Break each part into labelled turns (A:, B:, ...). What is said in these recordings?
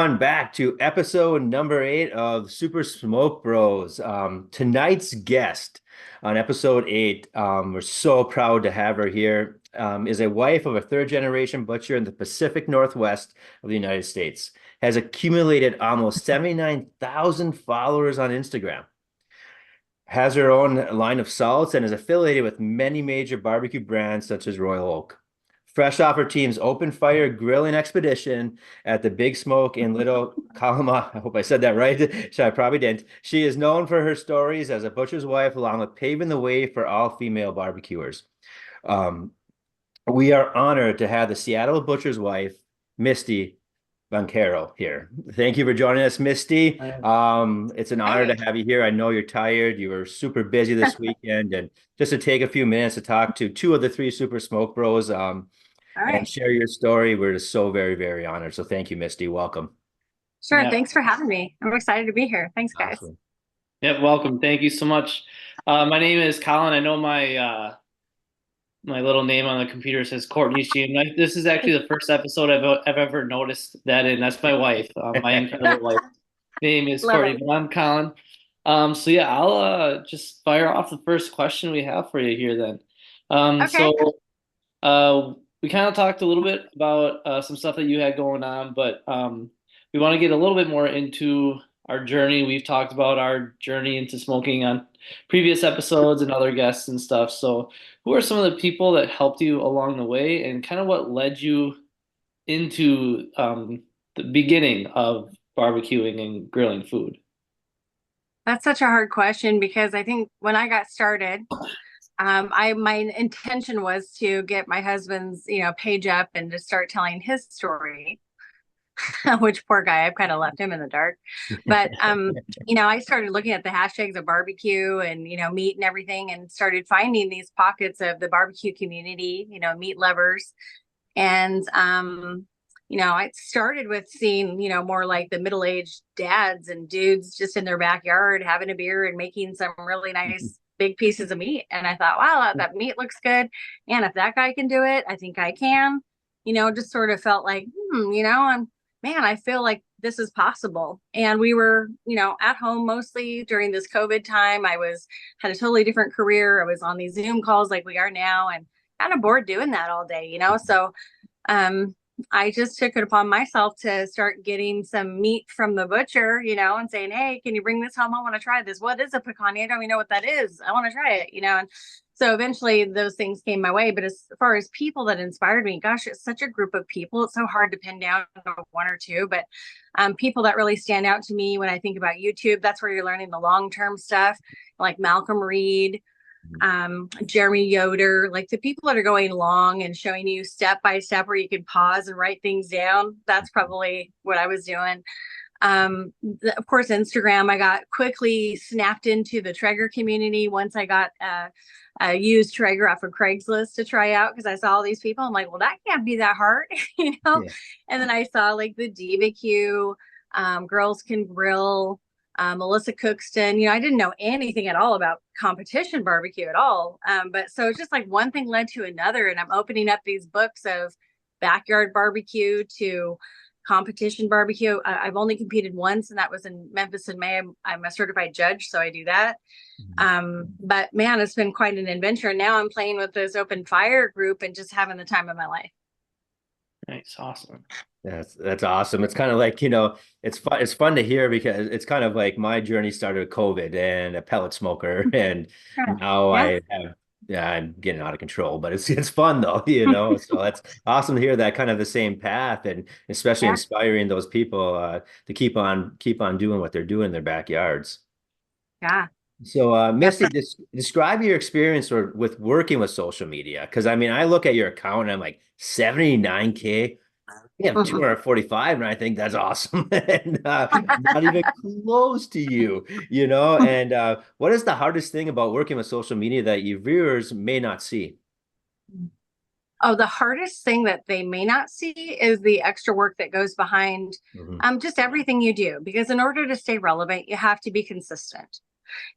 A: everyone back to episode number 8 of Super Smoke Bros. Tonight's guest on episode 8, we're so proud to have her here, is a wife of a third generation butcher in the Pacific Northwest of the United States, has accumulated almost 79,000 followers on Instagram, has her own line of salts, and is affiliated with many major barbecue brands such as Royal Oak. Fresh off her team's open fire grilling expedition at the Big Smoke in Little Kalama, I hope I said that right. I probably didn't. She is known for her stories as a butcher's wife, along with paving the way for all female barbecuers. Um, we are honored to have the Seattle butcher's wife, Misty Vancaro, here. Thank you for joining us, Misty. It's an honor
B: Hey.
A: to have you here. I know you're tired. You were super busy this weekend, and just to take a few minutes to talk to two of the three Super Smoke Bros,
B: All
A: and
B: right.
A: share your story. We're just so very, very honored. So thank you, Misty. Welcome.
B: Sure.
C: Yeah,
B: Thanks for having me. I'm excited to be here. Thanks, guys.
A: Awesome.
C: yeah, welcome. Thank you so much. My name is Colin. I know my little name on the computer says Courtney Sheen. This is actually the first episode I've ever noticed that in. That's my wife, my incredible wife. Name is
B: Love
C: Courtney,
B: it.
C: but I'm Colin. So yeah, I'll just fire off the first question we have for you here then. Um,
B: Okay.
C: so uh, we kind of talked a little bit about some stuff that you had going on, but we want to get a little bit more into our journey. We've talked about our journey into smoking on previous episodes and other guests and stuff. So, who are some of the people that helped you along the way, and kind of what led you into the beginning of barbecuing and grilling food?
B: That's such a hard question because I think when I got started, my intention was to get my husband's, page up and to start telling his story, which poor guy, I've kind of left him in the dark. But I started looking at the hashtags of barbecue and, meat and everything and started finding these pockets of the barbecue community, meat lovers. And I started with seeing, more like the middle-aged dads and dudes just in their backyard having a beer and making some really nice big pieces of meat. And I thought, wow, that meat looks good. And if that guy can do it, I think I can. Just sort of felt like, and man, I feel like this is possible. And we were, at home mostly during this COVID time. Had a totally different career. I was on these Zoom calls like we are now and kind of bored doing that all day, So um, I just took it upon myself to start getting some meat from the butcher, and saying, hey, can you bring this home? I want to try this. What is a picanha? I don't even know what that is. I want to try it, And so eventually those things came my way. But as far as people that inspired me, gosh, it's such a group of people. It's so hard to pin down one or two. But people that really stand out to me when I think about YouTube, that's where you're learning the long-term stuff, like Malcolm Reed, Jeremy Yoder, like the people that are going long and showing you step by step where you can pause and write things down. That's probably what I was doing. Of course, Instagram, I got quickly snapped into the Traeger community once I got a used Traeger off of Craigslist to try out because I saw all these people. I'm like, well, that can't be that hard,
A: Yeah.
B: And then I saw like the DBQ, Girls Can Grill, Melissa Cookston. I didn't know anything at all about competition barbecue at all. But so it's just like one thing led to another, and I'm opening up these books of backyard barbecue to competition barbecue. I've only competed once, and that was in Memphis in May. I'm a certified judge, so I do that. But man, it's been quite an adventure. Now I'm playing with this open fire group and just having the time of my life.
C: Nice, awesome.
A: That's awesome. It's kind of like, it's fun to hear because it's kind of like my journey started with COVID and a pellet smoker. And now
B: Yeah.
A: I'm getting out of control, but it's fun though, So that's awesome to hear that kind of the same path, and especially
B: Yeah.
A: inspiring those people to keep on doing what they're doing in their backyards.
B: Yeah.
A: So,
B: Yep.
A: Misty, describe your experience with working with social media. Because I mean, I look at your account and I'm like 79K. We have 245, and I think that's awesome. And not even close to you, And what is the hardest thing about working with social media that your viewers may not see?
B: Oh, the hardest thing that they may not see is the extra work that goes behind
A: Mhm.
B: just everything you do. Because in order to stay relevant, you have to be consistent.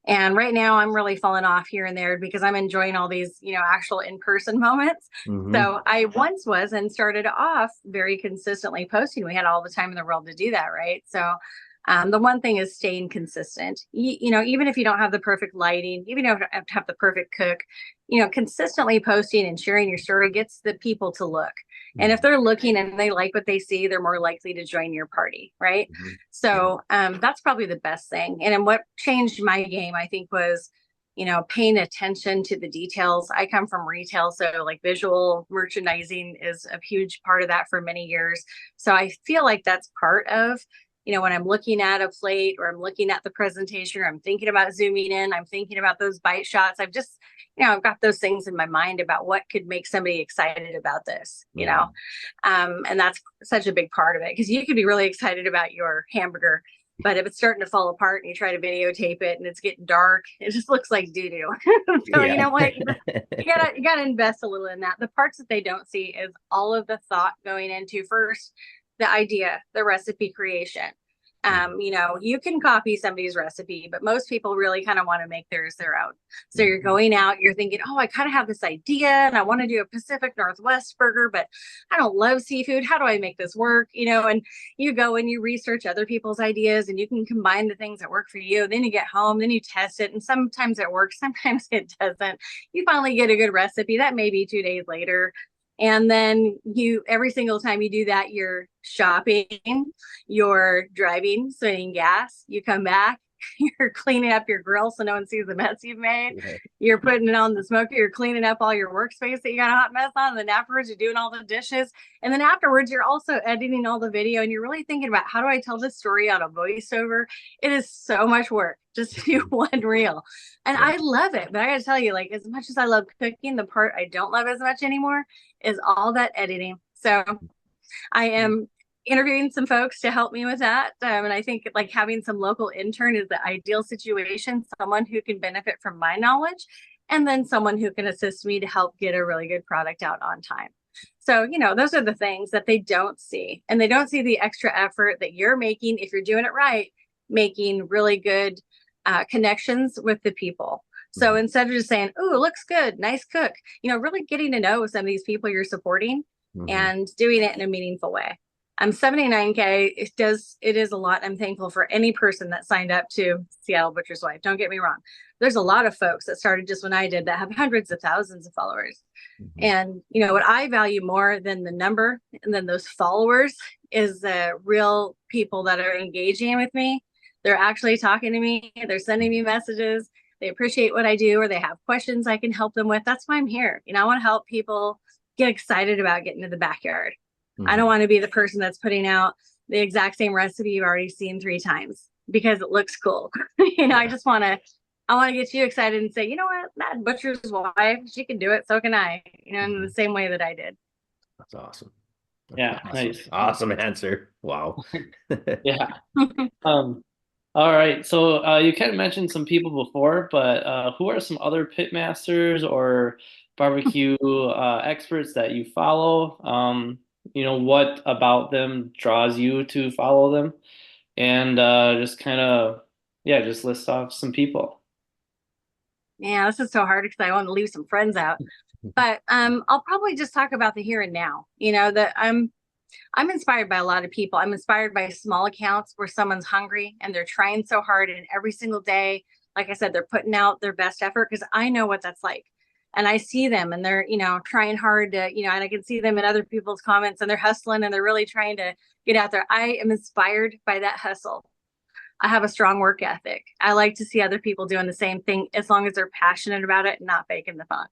B: And right now I'm really falling off here and there because I'm enjoying all these, actual in-person moments. So I once was and started off very consistently posting. We had all the time in the world to do that, right? So the one thing is staying consistent. Even if you don't have the perfect lighting, even if you don't have to have the perfect cook, consistently posting and sharing your story gets the people to look. And if they're looking and they like what they see, they're more likely to join your party, right? So that's probably the best thing. And then what changed my game, I think, was paying attention to the details. I come from retail, so like visual merchandising is a huge part of that for many years. So I feel like that's part of when I'm looking at a plate or I'm looking at the presentation, or I'm thinking about zooming in, I'm thinking about those bite shots. I've just, I've got those things in my mind about what could make somebody excited about this, and that's such a big part of it, because you could be really excited about your hamburger, but if it's starting to fall apart and you try to videotape it and it's getting dark, it just looks like doo-doo. So you know what? You gotta invest a little in that. The parts that they don't see is all of the thought going into, first, the idea, the recipe creation. You can copy somebody's recipe, but most people really kind of want to make theirs their own. So you're going out, you're thinking, oh, I kind of have this idea and I want to do a Pacific Northwest burger, but I don't love seafood. How do I make this work? And you go and you research other people's ideas and you can combine the things that work for you. Then you get home, then you test it. And sometimes it works, sometimes it doesn't. You finally get a good recipe that may be 2 days later. And then every single time you do that, you're shopping, you're driving, spending gas, you come back, you're cleaning up your grill so no one sees the mess you've made. You're putting it on the smoker, you're cleaning up all your workspace that you got a hot mess on. And then afterwards, you're doing all the dishes. And then afterwards, you're also editing all the video, and you're really thinking about, how do I tell this story on a voiceover? It is so much work just to do one reel. And I love it. But I got to tell you, like, as much as I love cooking, the part I don't love as much anymore is all that editing. So I am interviewing some folks to help me with that. And I think like having some local intern is the ideal situation, someone who can benefit from my knowledge, and then someone who can assist me to help get a really good product out on time. So, those are the things that they don't see. And they don't see the extra effort that you're making, if you're doing it right, making really good connections with the people. So instead of just saying, "Oh, it looks good, nice cook," really getting to know some of these people you're supporting and doing it in a meaningful way. I'm 79K. It is a lot. I'm thankful for any person that signed up to Seattle Butcher's Wife. Don't get me wrong. There's a lot of folks that started just when I did that have hundreds of thousands of followers. And what I value more than the number and then those followers is the real people that are engaging with me. They're actually talking to me. They're sending me messages. They appreciate what I do, or they have questions I can help them with. That's why I'm here. I want to help people get excited about getting to the backyard. I don't want to be the person that's putting out the exact same recipe you've already seen 3 times because it looks cool. I want to get you excited and say, you know what, that butcher's wife, she can do it. So can I, in the same way that I did.
A: That's awesome.
C: Yeah.
A: Awesome.
C: Nice.
A: Awesome answer. Wow.
C: Yeah. All right. So you kind of mentioned some people before, but who are some other pit masters or barbecue experts that you follow? What about them draws you to follow them? And just kind of, just list off some people.
B: Yeah, this is so hard because I want to leave some friends out. But I'll probably just talk about the here and now. That I'm inspired by a lot of people. I'm inspired by small accounts where someone's hungry and they're trying so hard, and every single day, like I said, they're putting out their best effort, because I know what that's like. And I see them and they're, trying hard to, and I can see them in other people's comments, and they're hustling and they're really trying to get out there. I am inspired by that hustle. I have a strong work ethic. I like to see other people doing the same thing, as long as they're passionate about it and not faking the funk,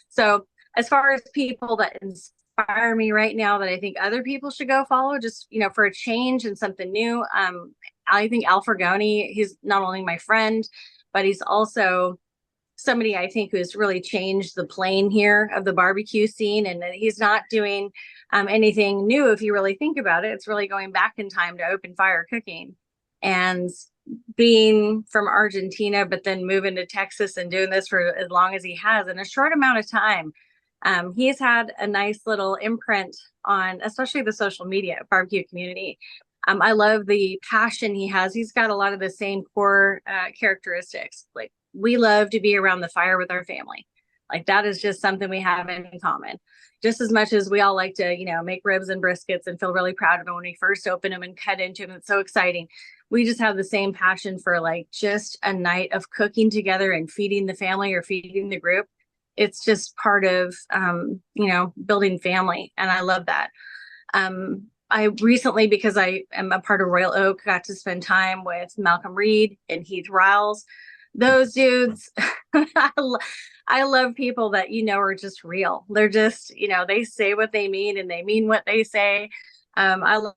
B: So as far as people that inspire me right now that I think other people should go follow, just, for a change and something new. I think Al Fragoni, he's not only my friend, but he's also somebody I think who's really changed the plane here of the barbecue scene. And he's not doing anything new. If you really think about it, it's really going back in time to open fire cooking. And being from Argentina, but then moving to Texas and doing this for as long as he has in a short amount of time, he's had a nice little imprint on, especially the social media barbecue community. I love the passion he has. He's got a lot of the same core characteristics. Like, we love to be around the fire with our family. Like, that is just something we have in common. Just as much as we all like to, make ribs and briskets and feel really proud of them when we first open them and cut into them. It's so exciting. We just have the same passion for like just a night of cooking together and feeding the family or feeding the group. It's just part of, building family. And I love that. I recently, because I am a part of Royal Oak, got to spend time with Malcolm Reed and Heath Riles. Those dudes, I love people that are just real. They're just, they say what they mean and they mean what they say. I love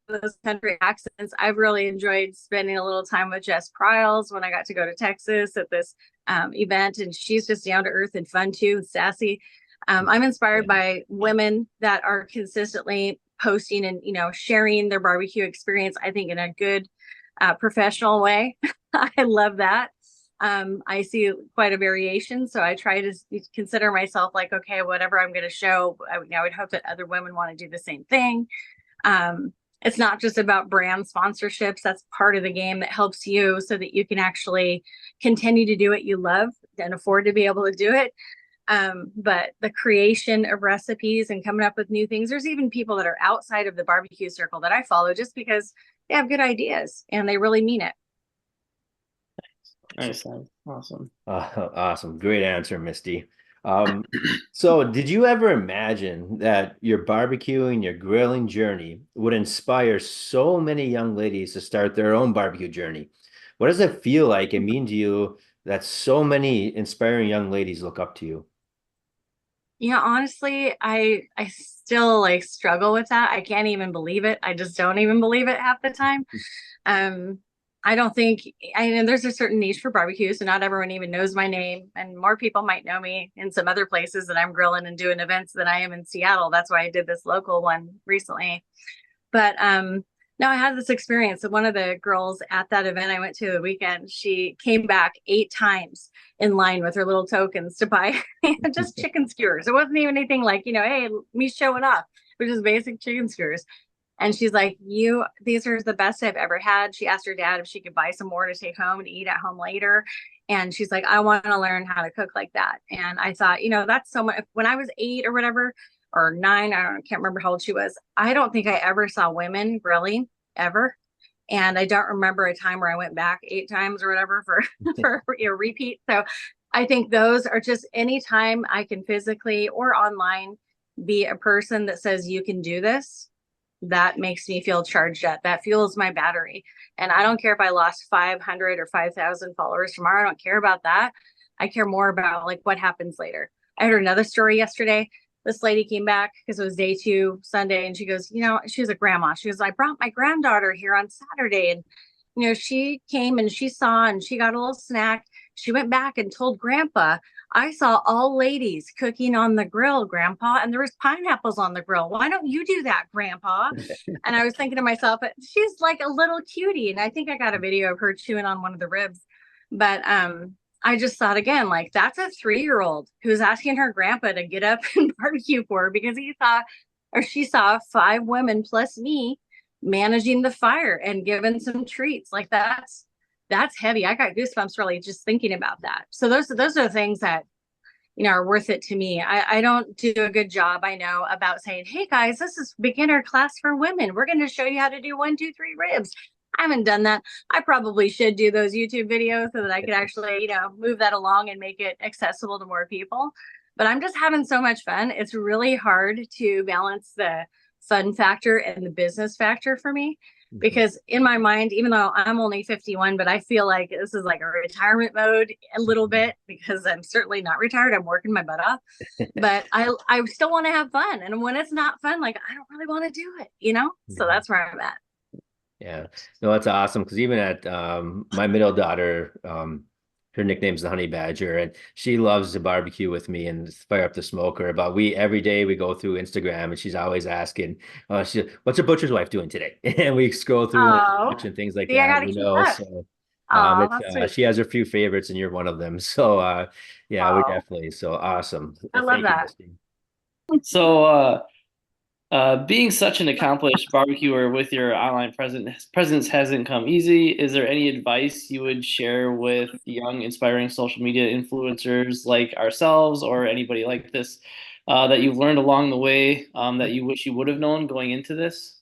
B: those country accents. I've really enjoyed spending a little time with Jess Pryles when I got to go to Texas at this event, and she's just down to earth and fun too, sassy. I'm inspired by women that are consistently posting and sharing their barbecue experience, I think, in a good professional way. I love that. I see quite a variation, so I try to consider myself like, okay, whatever I'm going to show, I would hope that other women want to do the same thing. It's not just about brand sponsorships. That's part of the game that helps you so that you can actually continue to do what you love and afford to be able to do it. But the creation of recipes and coming up with new things, there's even people that are outside of the barbecue circle that I follow just because they have good ideas and they really mean it.
C: Nice. Awesome.
A: Awesome. Great answer, Misty. So did you ever imagine that your barbecuing, your grilling journey would inspire so many young ladies to start their own barbecue journey? What does it feel like and mean to you that so many inspiring young ladies look up to you?
B: Yeah, honestly, I still like struggle with that. I can't even believe it. I just don't even believe it half the time. I don't think, I know there's a certain niche for barbecue, so not everyone even knows my name, and more people might know me in some other places that I'm grilling and doing events than I am in Seattle. That's why I did this local one recently. But no, I had this experience. One of the girls at that event I went to the weekend, she came back 8 times in line with her little tokens to buy just chicken skewers. It wasn't even anything like, hey, me showing off, which is basic chicken skewers. And she's like, these are the best I've ever had. She asked her dad if she could buy some more to take home and eat at home later. And she's like, I want to learn how to cook like that. And I thought, that's so much. When I was 8 or whatever, or 9, can't remember how old she was. I don't think I ever saw women grilling ever. And I don't remember a time where I went back 8 times or whatever for repeat. So I think those are just anytime I can physically or online be a person that says you can do this, that makes me feel charged up. That fuels my battery. And I don't care if I lost 500 or 5,000 followers tomorrow. I don't care about that. I care more about like what happens later. I heard another story yesterday. This lady came back because it was day 2, Sunday, and she goes, she was a grandma. She goes, I brought my granddaughter here on Saturday. And, she came and she saw and she got a little snack. She went back and told Grandpa, I saw all ladies cooking on the grill, Grandpa, and there was pineapples on the grill. Why don't you do that, Grandpa? And I was thinking to myself, she's like a little cutie. And I think I got a video of her chewing on one of the ribs. But I just thought again, like, that's a 3-year-old who's asking her grandpa to get up and barbecue for her because she saw 5 women plus me managing the fire and giving some treats. Like, that's heavy. I got goosebumps really just thinking about that. So those are things that, are worth it to me. I don't do a good job, I know, about saying, hey guys, this is beginner class for women. We're going to show you how to do 1, 2, 3 ribs. I haven't done that. I probably should do those YouTube videos so that I could actually, move that along and make it accessible to more people. But I'm just having so much fun. It's really hard to balance the fun factor and the business factor for me. Because in my mind, even though I'm only 51, but I feel like this is like a retirement mode a little bit because I'm certainly not retired. I'm working my butt off, but I still want to have fun. And when it's not fun, like, I don't really want to do it, So that's where I'm at.
A: Yeah, no, that's awesome. Because even at my middle daughter, her nickname's the Honey Badger, and she loves to barbecue with me and fire up the smoker. But every day we go through Instagram, and she's always asking, what's her butcher's wife doing today? And we scroll through and things like that.
B: I gotta keep up.
A: So she has a few favorites, and you're one of them. So yeah, we definitely awesome.
B: I love that.
C: So Being such an accomplished barbecuer with your online presence hasn't come easy. Is there any advice you would share with young, inspiring social media influencers like ourselves or anybody like this that you've learned along the way that you wish you would have known going into this?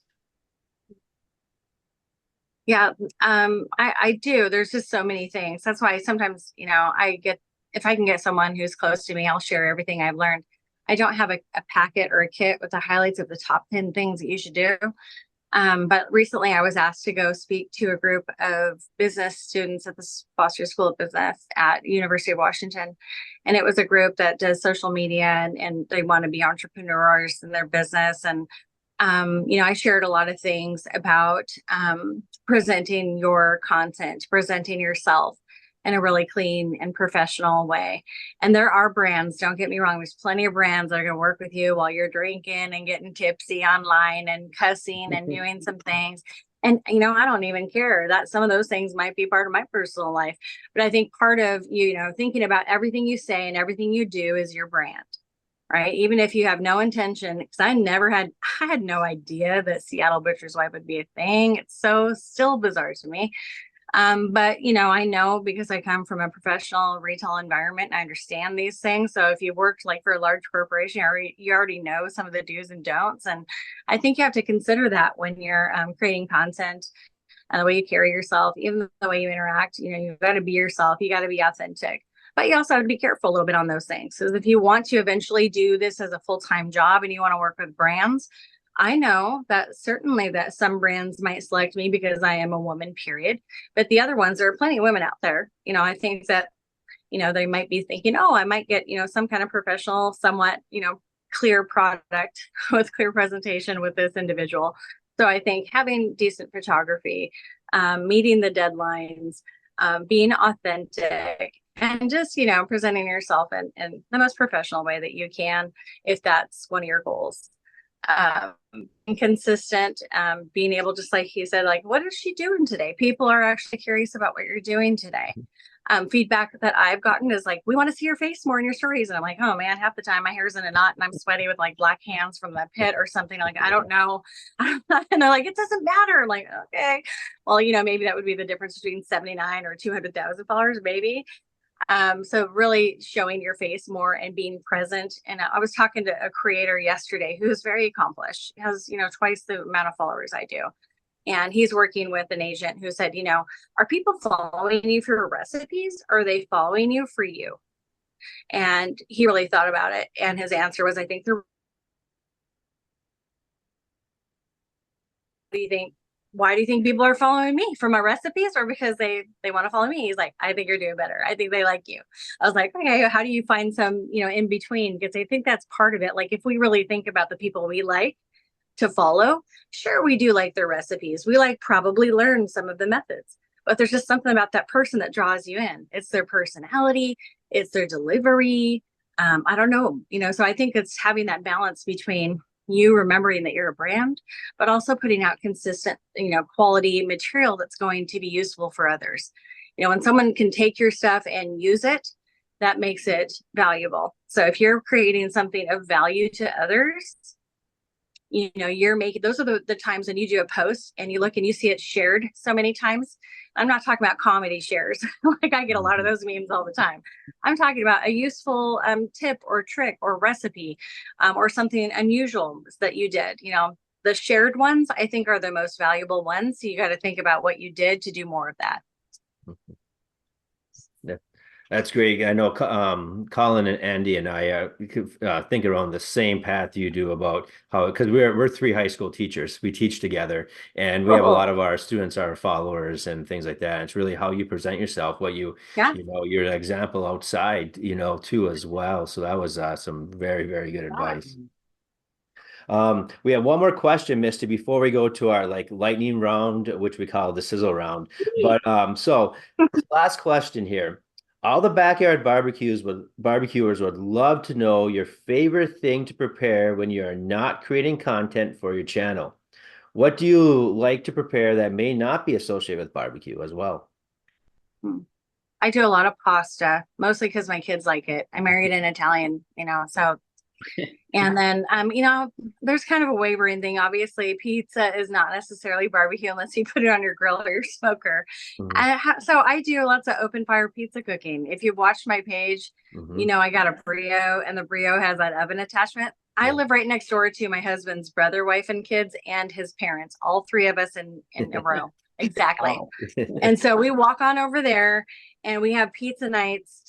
B: Yeah, I do. There's just so many things. That's why sometimes, if I can get someone who's close to me, I'll share everything I've learned. I don't have a packet or a kit with the highlights of the top 10 things that you should do. But recently I was asked to go speak to a group of business students at the Foster School of Business at University of Washington. And it was a group that does social media and they want to be entrepreneurs in their business. And I shared a lot of things about presenting your content, presenting yourself in a really clean and professional way. And there are brands, don't get me wrong, there's plenty of brands that are going to work with you while you're drinking and getting tipsy online and cussing and doing some things. And, I don't even care that some of those things might be part of my personal life. But I think part of, thinking about everything you say and everything you do is your brand. Right. Even if you have no intention, because I had no idea that Seattle Butcher's Wife would be a thing. It's so still bizarre to me. But I know because I come from a professional retail environment and I understand these things. So if you worked like for a large corporation, you already know some of the do's and don'ts. And I think you have to consider that when you're creating content and the way you carry yourself, even the way you interact. You've got to be yourself. You got to be authentic. But you also have to be careful a little bit on those things. So if you want to eventually do this as a full-time job and you want to work with brands, I know that certainly that some brands might select me because I am a woman, period. But the other ones, there are plenty of women out there. I think that, they might be thinking, oh, I might get, some kind of professional, somewhat, clear product with clear presentation with this individual. So I think having decent photography, meeting the deadlines, being authentic, and just, presenting yourself in the most professional way that you can, if that's one of your goals. Being consistent, being able, just like he said, like, what is she doing today? People are actually curious about what you're doing today. Feedback that I've gotten is like, we want to see your face more in your stories. And I'm like, oh man, half the time my hair's in a knot and I'm sweaty with like black hands from the pit or something. Like, I don't know. And they're like, it doesn't matter. I'm like, okay, well, maybe that would be the difference between 79 or 200,000 followers, maybe. So really showing your face more and being present. And I was talking to a creator yesterday who's very accomplished, has, twice the amount of followers I do. And he's working with an agent who said, are people following you for recipes? Or are they following you for you? And he really thought about it. And his answer was, I think they're, what do you think? Why do you think people are following me for my recipes or because they want to follow me? He's like, I think you're doing better. I think they like you. I was like, okay, how do you find some, in between? Because I think that's part of it. Like if we really think about the people we like to follow, sure, we do like their recipes. We like probably learn some of the methods, but there's just something about that person that draws you in. It's their personality, it's their delivery. I don't know, so I think it's having that balance between you remembering that you're a brand, but also putting out consistent, quality material that's going to be useful for others. When someone can take your stuff and use it, that makes it valuable. So if you're creating something of value to others, you're making, those are the times when you do a post and you look and you see it shared so many times. I'm not talking about comedy shares. Like I get a lot of those memes all the time. I'm talking about a useful tip or trick or recipe or something unusual that you did. The shared ones I think are the most valuable ones. So you got to think about what you did to do more of that.
A: Yeah, that's great. I know Colin and Andy and I think around the same path you do about how, because we're three high school teachers. We teach together, and we have a lot of our students are followers and things like that. And it's really how you present yourself, what your example outside, too as well. So that was some very, very good advice. We have one more question, Misty, before we go to our lightning round, which we call the sizzle round. But so last question here. All the backyard barbecuers would love to know your favorite thing to prepare when you are not creating content for your channel. What do you like to prepare that may not be associated with barbecue as well?
B: I do a lot of pasta, mostly because my kids like it. I married an Italian, so And then, there's kind of a wavering thing. Obviously, pizza is not necessarily barbecue unless you put it on your grill or your smoker.
A: Mhm.
B: So I do lots of open fire pizza cooking. If you've watched my page,
A: Mhm.
B: I got a Brio, and the Brio has that oven attachment. I
A: Yeah.
B: live right next door to my husband's brother, wife, and kids, and his parents, all three of us in a row. Exactly.
C: Wow.
B: And so we walk on over there and we have pizza nights,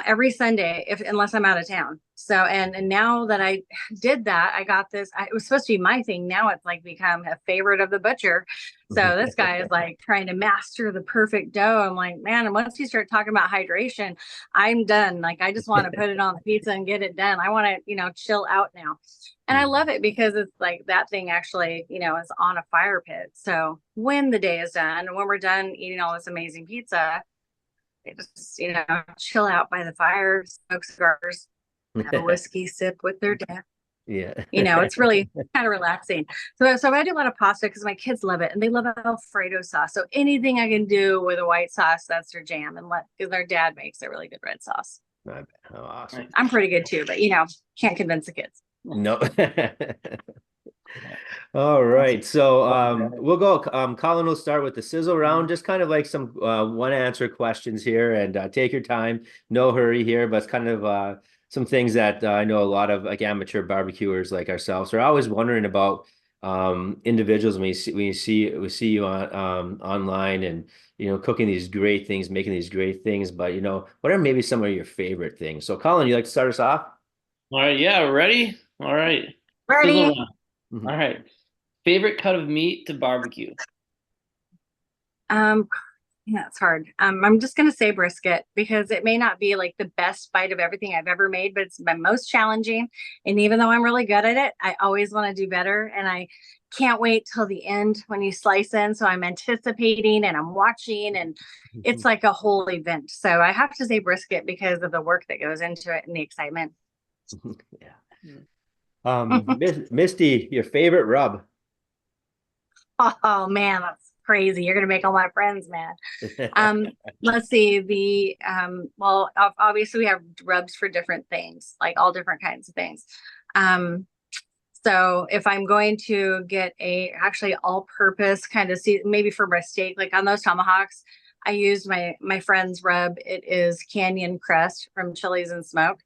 B: every Sunday, unless I'm out of town. So, and now that I did that, I got this, it was supposed to be my thing. Now it's like become a favorite of the butcher. So this guy is like trying to master the perfect dough. I'm like, man, and once you start talking about hydration, I'm done. Like, I just want to put it on the pizza and get it done. I want to, chill out now. And I love it because it's like that thing actually, is on a fire pit. So when the day is done, and when we're done eating all this amazing pizza, they just, chill out by the fire, smoke cigars, have a whiskey sip with their dad.
A: Yeah.
B: It's really kind of relaxing. So I do a lot of pasta because my kids love it and they love Alfredo sauce. So anything I can do with a white sauce, that's their jam. And because their dad makes a really good red sauce.
A: Oh, awesome.
B: I'm pretty good too, but can't convince the kids.
A: No. All right. So we'll go. Colin will start with the sizzle round, just kind of like some one answer questions here, and take your time. No hurry here, but it's kind of some things that I know a lot of like amateur barbecuers like ourselves are always wondering about individuals when we see you on online and cooking these great things, making these great things, but what are maybe some of your favorite things? So Colin, you like to start us off?
C: All right, yeah, ready? All right.
B: Ready?
C: Sizzle round. All right. Favorite cut of meat to barbecue?
B: Yeah, it's hard. I'm just gonna say brisket because it may not be like the best bite of everything I've ever made, but it's my most challenging. And even though I'm really good at it, I always want to do better. And I can't wait till the end when you slice in. So I'm anticipating and I'm watching, and it's like a whole event. So I have to say brisket because of the work that goes into it and the excitement.
A: Yeah. Misty, your favorite rub?
B: Oh man, that's crazy. You're gonna make all my friends mad. Let's see. Well, obviously we have rubs for different things, like all different kinds of things. So if I'm going to get actually all-purpose kind of maybe for my steak, like on those tomahawks, I used my friend's rub. It is Canyon Crest from Chili's and Smoke.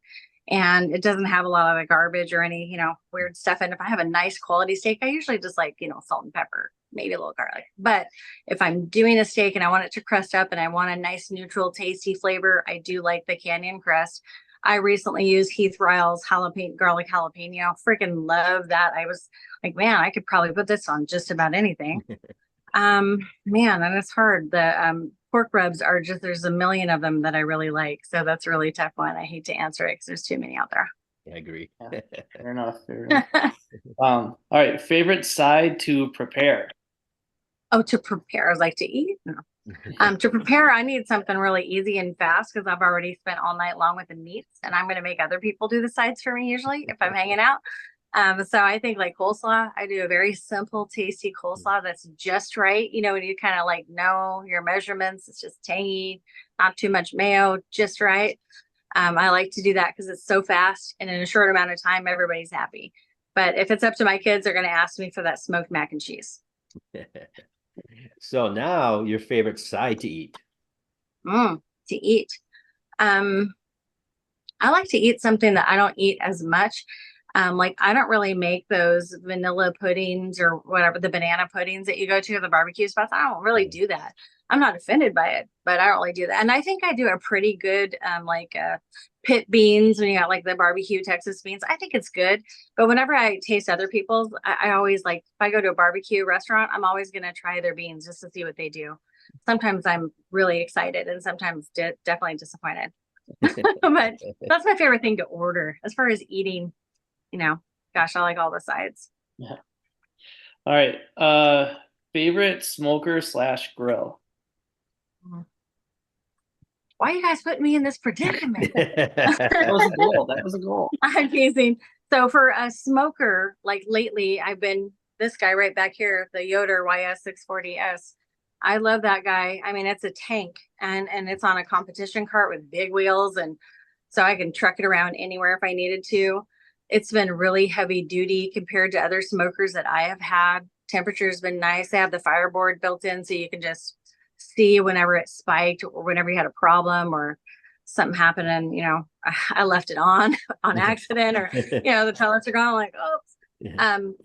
B: And it doesn't have a lot of the garbage or any, weird stuff. And if I have a nice quality steak, I usually just like, salt and pepper, maybe a little garlic. But if I'm doing a steak and I want it to crust up and I want a nice, neutral, tasty flavor, I do like the Canyon Crest. I recently used Heath Ryle's garlic jalapeno. Freaking love that. I was like, man, I could probably put this on just about anything. Man, and it's hard. The pork rubs are there's a million of them that I really like. So that's a really tough one. I hate to answer it because there's too many out there.
A: Yeah, I agree.
C: Yeah, fair enough. All right, favorite side to prepare?
B: Oh, to prepare, I like to eat. No. To prepare, I need something really easy and fast because I've already spent all night long with the meats, and I'm going to make other people do the sides for me usually if I'm hanging out. So I think like coleslaw, I do a very simple, tasty coleslaw that's just right. When you kind of like know your measurements, it's just tangy, not too much mayo, just right. I like to do that because it's so fast and in a short amount of time, everybody's happy. But if it's up to my kids, they're going to ask me for that smoked mac and cheese.
A: So now your favorite side to eat?
B: To eat. I like to eat something that I don't eat as much. Like I don't really make those vanilla puddings or whatever, the banana puddings that you go to the barbecue spots. I don't really do that. I'm not offended by it, but I don't really do that. And I think I do a pretty good, pit beans when you got like the barbecue Texas beans. I think it's good. But whenever I taste other people's, I always like, if I go to a barbecue restaurant, I'm always going to try their beans just to see what they do. Sometimes I'm really excited and sometimes definitely disappointed. But that's my favorite thing to order as far as eating. Gosh, I like all the sides.
C: Yeah. All right. Favorite smoker / grill?
B: Why are you guys putting me in this predicament?
C: That was a goal. That was a goal.
B: I'm teasing. So for a smoker, like lately, I've been this guy right back here, the Yoder YS640S. I love that guy. I mean, it's a tank and it's on a competition cart with big wheels. And so I can truck it around anywhere if I needed to. It's been really heavy duty compared to other smokers that I have had. Temperature's been nice. They have the fireboard built in so you can just see whenever it spiked or whenever you had a problem or something happened and, I left it on accident or, the pellets are gone. I'm like, oops.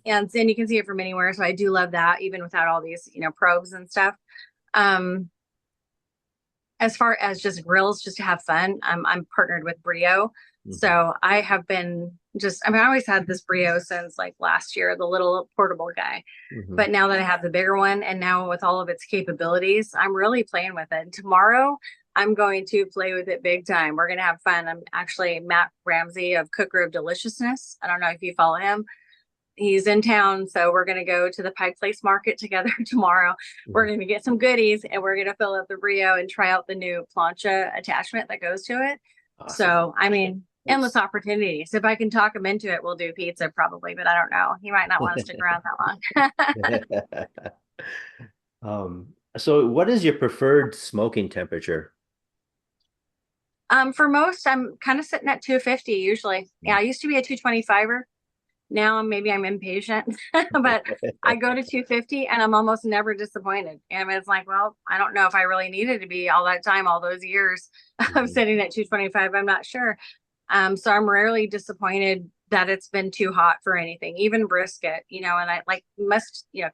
B: And then you can see it from anywhere. So I do love that even without all these, probes and stuff. As far as just grills, just to have fun, I'm partnered with Brio. So I have been I always had this Brio since like last year, the little portable guy. But now that I have the bigger one and now with all of its capabilities, I'm really playing with it. And tomorrow I'm going to play with it big time. We're going to have fun. I'm actually Matt Ramsey of Cooker of Deliciousness. I don't know if you follow him. He's in town, so we're going to go to the Pike Place Market together tomorrow. We're going to get some goodies and we're going to fill up the Brio and try out the new plancha attachment that goes to it. Awesome. So, endless opportunities. If I can talk him into it, we'll do pizza probably, but I don't know. He might not want to stick around that
A: long. So what is your preferred smoking temperature?
B: For most, I'm kind of sitting at 250 usually. Yeah, I used to be a 225er. Now maybe I'm impatient, but I go to 250 and I'm almost never disappointed. And it's like, well, I don't know if I really needed to be all that time, all those years of sitting at 225. I'm not sure. So I'm rarely disappointed that it's been too hot for anything, even brisket, and I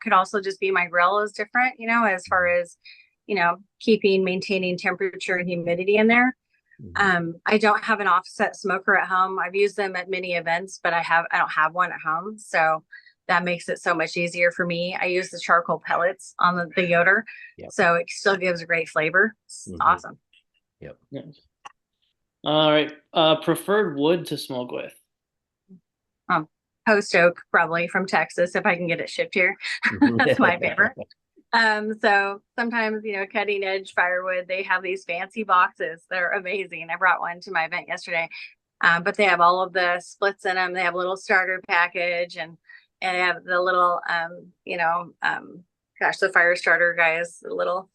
B: could also just be my grill is different, as far as, maintaining temperature and humidity in there. I don't have an offset smoker at home. I've used them at many events, but I don't have one at home. So that makes it so much easier for me. I use the charcoal pellets on the Yoder. Yep. So it still gives a great flavor. It's awesome.
A: Yep.
C: All right. Preferred wood to smoke with?
B: Post oak, probably from Texas, if I can get it shipped here. That's my favorite. So sometimes, cutting edge firewood, they have these fancy boxes. They're amazing. I brought one to my event yesterday. But they have all of the splits in them. They have a little starter package and they have the little, the fire starter guys, the little,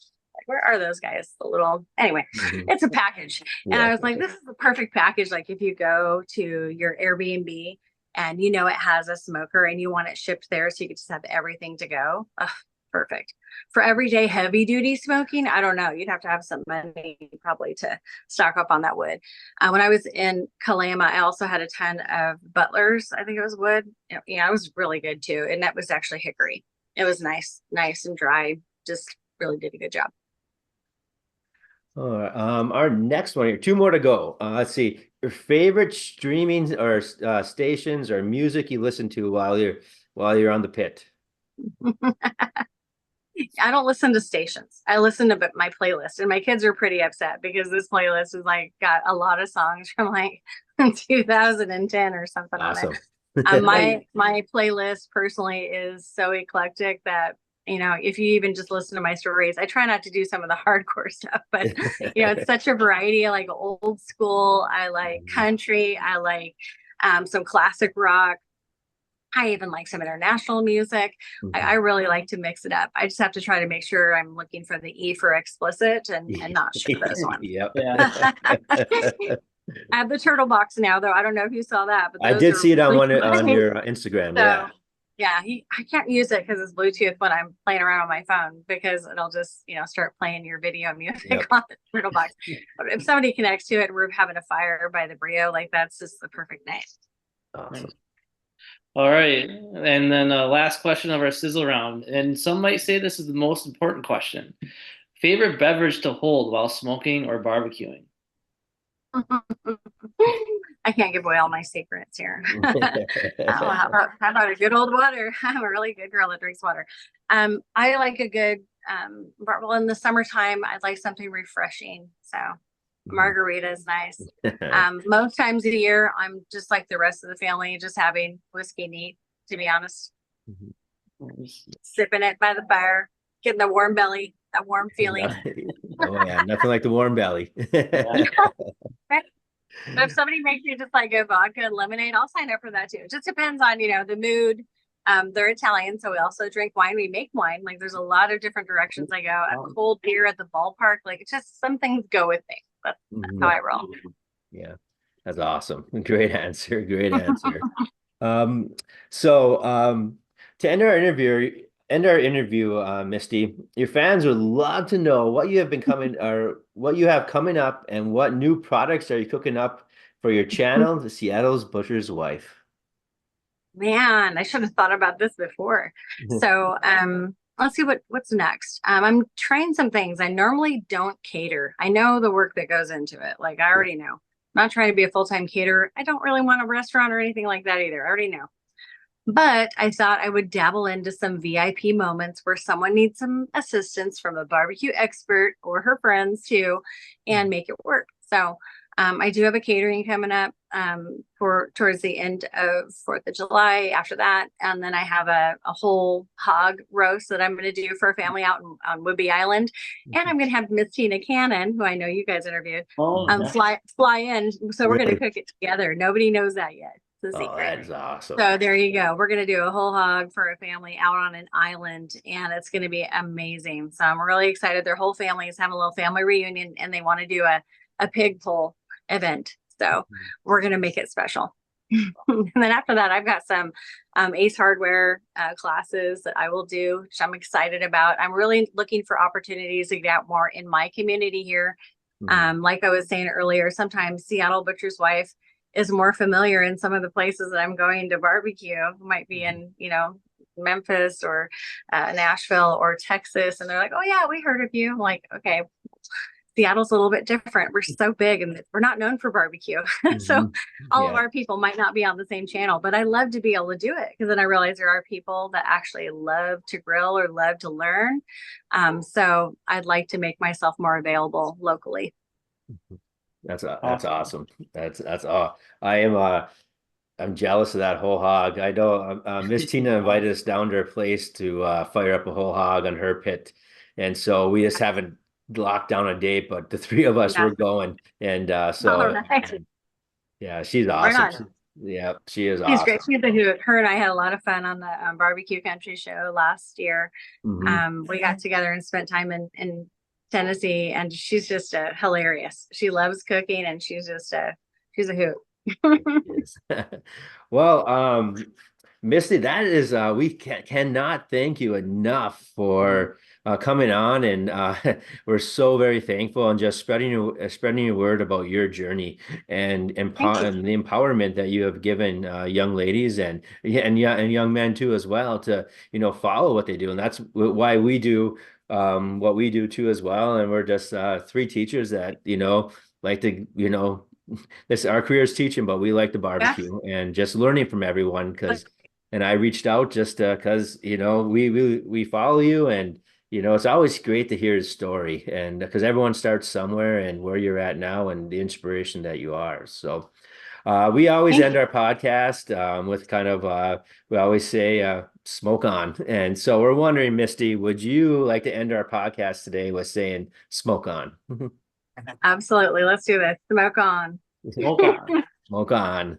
B: where are those guys? The little, anyway, it's a package. And I was like, this is the perfect package. Like if you go to your Airbnb and it has a smoker and you want it shipped there so you can just have everything to go. Perfect. For everyday heavy duty smoking, I don't know. You'd have to have some money probably to stock up on that wood. When I was in Kalama, I also had a ton of Butlers. I think it was wood. Yeah, it was really good too. And that was actually hickory. It was nice and dry. Just really did a good job.
A: All right. Our next one here, two more to go. Let's see. Your favorite streaming or stations or music you listen to while you're on the pit.
B: I don't listen to stations. I listen to my playlist, and my kids are pretty upset because this playlist is got a lot of songs from 2010 or something
A: awesome.
B: On it. My playlist personally is so eclectic that if you even just listen to my stories, I try not to do some of the hardcore stuff, but it's such a variety. I like old school. I like country. I like some classic rock. I even like some international music. I really like to mix it up. I just have to try to make sure I'm looking for the E for explicit and not show those ones.
A: Yep.
B: Yeah. I have the turtle box now, though. I don't know if you saw that, but
A: I did see it on on your Instagram.
B: So, I can't use it because it's Bluetooth when I'm playing around on my phone because it'll just start playing your video music on the turtle box. But if somebody connects to it and we're having a fire by the Brio, that's just the perfect night.
A: Awesome.
C: All right. And then last question of our sizzle round. And some might say this is the most important question. Favorite beverage to hold while smoking or barbecuing?
B: I can't give away all my secrets here. How about a good old water? I'm a really good girl that drinks water. I like a good, in the summertime, I'd like something refreshing. So margarita is nice. Most times of the year, I'm just like the rest of the family, just having whiskey neat, to be honest. Sipping it by the fire, getting the warm belly, that warm feeling.
A: Oh yeah, nothing like the warm belly.
B: But if somebody makes me just like a vodka and lemonade, I'll sign up for that too. It just depends on, the mood. They're Italian, so we also drink wine. We make wine. There's a lot of different directions I go. A cold beer at the ballpark. It's just some things go with me. That's how I roll.
A: Yeah. That's awesome. Great answer. Great answer. Um, so to end our interview, Misty, your fans would love to know what you have been coming or what you have coming up and what new products are you cooking up for your channel, the Seattle's Butcher's Wife.
B: Man, I should have thought about this before. So, let's see what's next. I'm trying some things. I normally don't cater. I know the work that goes into it. Like I already know. I'm not trying to be a full-time caterer. I don't really want a restaurant or anything like that either. I already know. But I thought I would dabble into some VIP moments where someone needs some assistance from a barbecue expert or her friends too, and make it work. So I do have a catering coming up for towards the end of 4th of July after that. And then I have a whole hog roast that I'm going to do for a family out on Whidbey Island. And I'm going to have Miss Tina Cannon, who I know you guys interviewed,
C: Oh,
B: fly in. So we're going to
A: Really?
B: cook it together. Nobody knows that yet. It's a
A: Oh,
B: secret.
A: that is awesome.
B: So there you go. We're going to do a whole hog for a family out on an island, and it's going to be amazing. So I'm really excited. Their whole family is having a little family reunion, and they want to do a pig pull event. So we're going to make it special. And then after that, I've got some Ace Hardware classes that I will do, which I'm excited about. I'm really looking for opportunities to get out more in my community here. Like I was saying earlier, sometimes Seattle Butcher's Wife is more familiar in some of the places that I'm going to barbecue. Might be in, Memphis or Nashville or Texas. And they're like, oh yeah, we heard of you. I'm like, okay, Seattle's a little bit different. We're so big and we're not known for barbecue. So all of
A: Yeah.
B: our people might not be on the same channel, but I love to be able to do it because then I realize there are people that actually love to grill or love to learn. So I'd like to make myself more available locally.
A: That's
C: awesome.
A: awesome. That's I'm jealous of that whole hog. I know Miss Tina invited us down to her place to fire up a whole hog on her pit, and so we just haven't locked down a date. But the three of us
B: Yeah.
A: were going, and
B: All
A: so
B: right.
A: yeah, she's
B: Right
A: awesome.
B: on.
A: Yeah, she is
B: She's
A: awesome.
B: great. She's a hoot. Her and I had a lot of fun on the barbecue country show last year. We got together and spent time in Tennessee, and she's just hilarious. She loves cooking, and she's a hoot.
A: Yes. Well, Misty, that is we cannot thank you enough for coming on, and we're so very thankful and just spreading your word about your journey and
B: Thank you.
A: and the empowerment that you have given young ladies and young men too as well to follow what they do, and that's why we do what we do too as well, and we're just three teachers that like to this our career is teaching, but we like to
B: Yeah.
A: barbecue and just learning from everyone and I reached out just because we follow you, and it's always great to hear his story, and because everyone starts somewhere and where you're at now and the inspiration that you are. So we always
B: Thank
A: end
B: you.
A: our podcast with kind of we always say smoke on, and so we're wondering, Misty, would you like to end our podcast today with saying smoke on?
B: Absolutely. Let's do this. Smoke on.
C: Smoke on.
A: Smoke on.